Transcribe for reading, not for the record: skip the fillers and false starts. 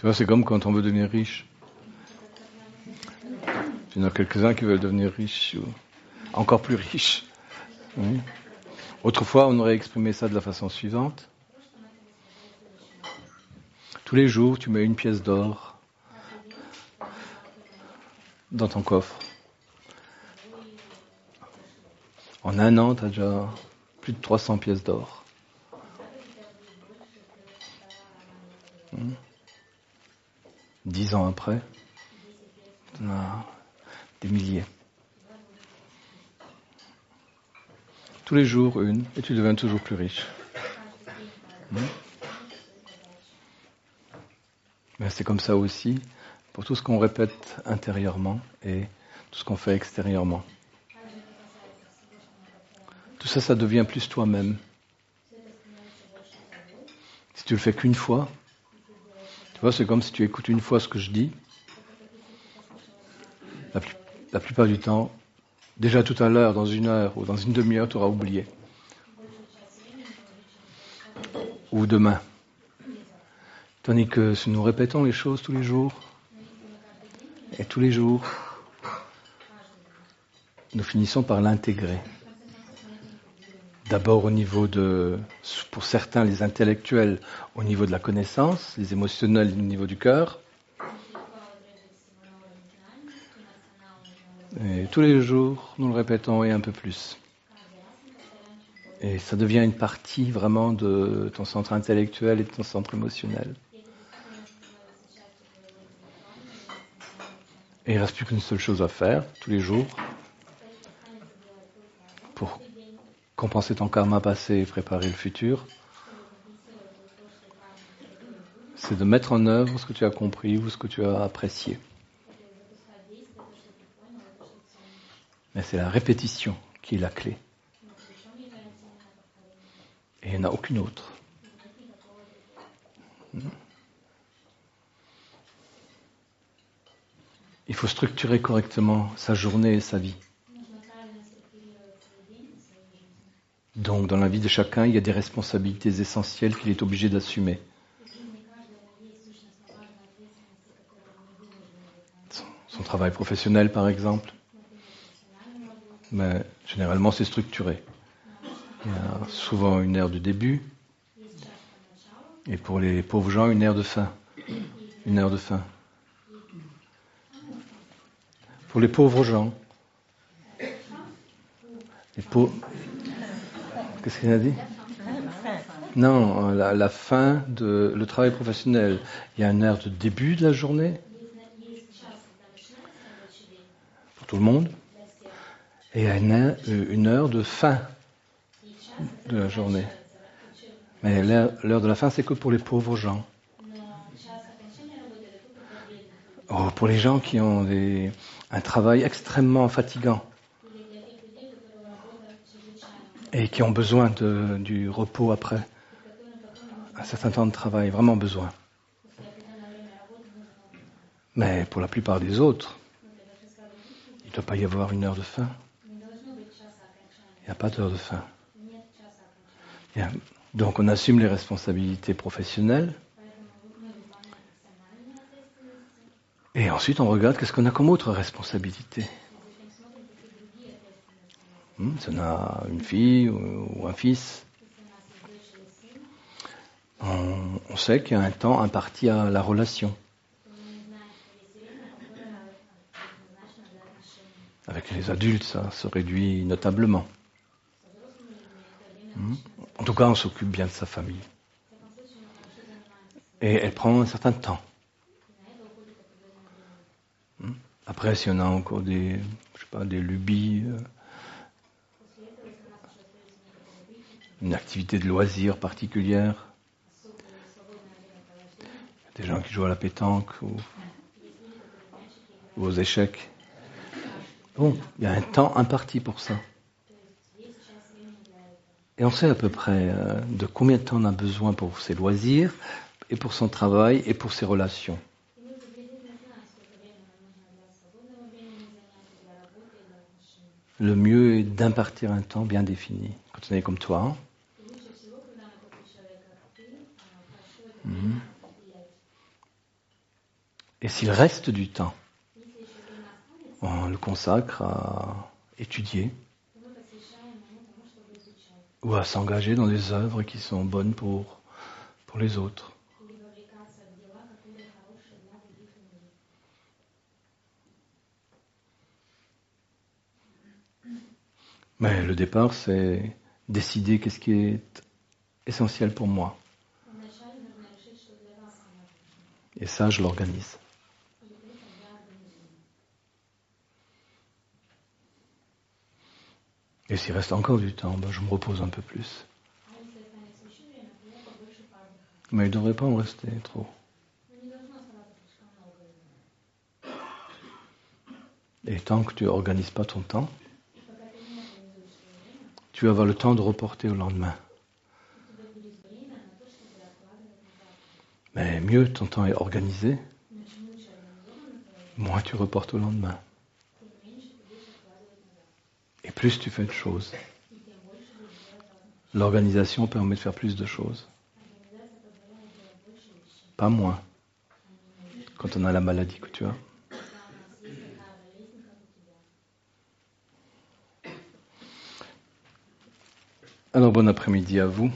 vois, c'est comme quand on veut devenir riche. Il y en a quelques-uns qui veulent devenir riches, ou encore plus riches. Oui. Autrefois, on aurait exprimé ça de la façon suivante. Tous les jours, tu mets une pièce d'or dans ton coffre. En un an, tu as déjà plus de 300 pièces d'or. 10 ans après, tu en as des milliers. Tous les jours, une, et tu deviens toujours plus riche. Mais c'est comme ça aussi pour tout ce qu'on répète intérieurement et tout ce qu'on fait extérieurement. Tout ça, ça devient plus toi-même. Si tu le fais qu'une fois, tu vois, c'est comme si tu écoutes une fois ce que je dis. La plupart du temps, déjà tout à l'heure, dans une heure ou dans une demi-heure, tu auras oublié. Ou demain. Tandis que si nous répétons les choses tous les jours, et tous les jours, nous finissons par l'intégrer. D'abord au niveau de, pour certains, les intellectuels, au niveau de la connaissance, les émotionnels au niveau du cœur. Et tous les jours, nous le répétons et un peu plus. Et ça devient une partie vraiment de ton centre intellectuel et de ton centre émotionnel. Et il ne reste plus qu'une seule chose à faire, tous les jours, pour compenser ton karma passé et préparer le futur. C'est de mettre en œuvre ce que tu as compris ou ce que tu as apprécié. Mais c'est la répétition qui est la clé. Et il n'y en a aucune autre. Il faut structurer correctement sa journée et sa vie. Donc, dans la vie de chacun, il y a des responsabilités essentielles qu'il est obligé d'assumer. Son travail professionnel, par exemple. Mais généralement, c'est structuré. Il y a souvent une heure de début. Et pour les pauvres gens, une heure de fin. Une heure de fin. Pour les pauvres gens. Les pauvres... Qu'est-ce qu'il a dit ? Non, la fin de le travail professionnel. Il y a une heure de début de la journée. Pour tout le monde. Et il y a une heure de fin de la journée. Mais l'heure de la fin, c'est que pour les pauvres gens. Oh, pour les gens qui ont un travail extrêmement fatigant et qui ont besoin du repos après un certain temps de travail, vraiment besoin. Mais pour la plupart des autres, il ne doit pas y avoir une heure de fin. Il n'y a pas d'heure de fin. Donc on assume les responsabilités professionnelles. Et ensuite on regarde qu'est-ce qu'on a comme autre responsabilité. Si on a une fille ou un fils, on sait qu'il y a un temps imparti à la relation. Avec les adultes, ça se réduit notablement. En tout cas, on s'occupe bien de sa famille. Et elle prend un certain temps. Après, si on a encore des lubies, une activité de loisir particulière, des gens qui jouent à la pétanque ou aux échecs. Bon, il y a un temps imparti pour ça. Et on sait à peu près de combien de temps on a besoin pour ses loisirs, et pour son travail, et pour ses relations. Le mieux est d'impartir un temps bien défini. Quand on est comme toi. Et s'il reste du temps, on le consacre à étudier ou à s'engager dans des œuvres qui sont bonnes pour les autres. Mais le départ, c'est décider qu'est-ce qui est essentiel pour moi. Et ça, je l'organise. Et s'il reste encore du temps, je me repose un peu plus. Mais il ne devrait pas en rester trop. Et tant que tu n'organises pas ton temps, tu vas avoir le temps de reporter au lendemain. Mais mieux ton temps est organisé, moins tu reportes au lendemain. Et plus tu fais de choses. L'organisation permet de faire plus de choses. Pas moins. Quand on a la maladie que tu as. Alors bon après-midi à vous.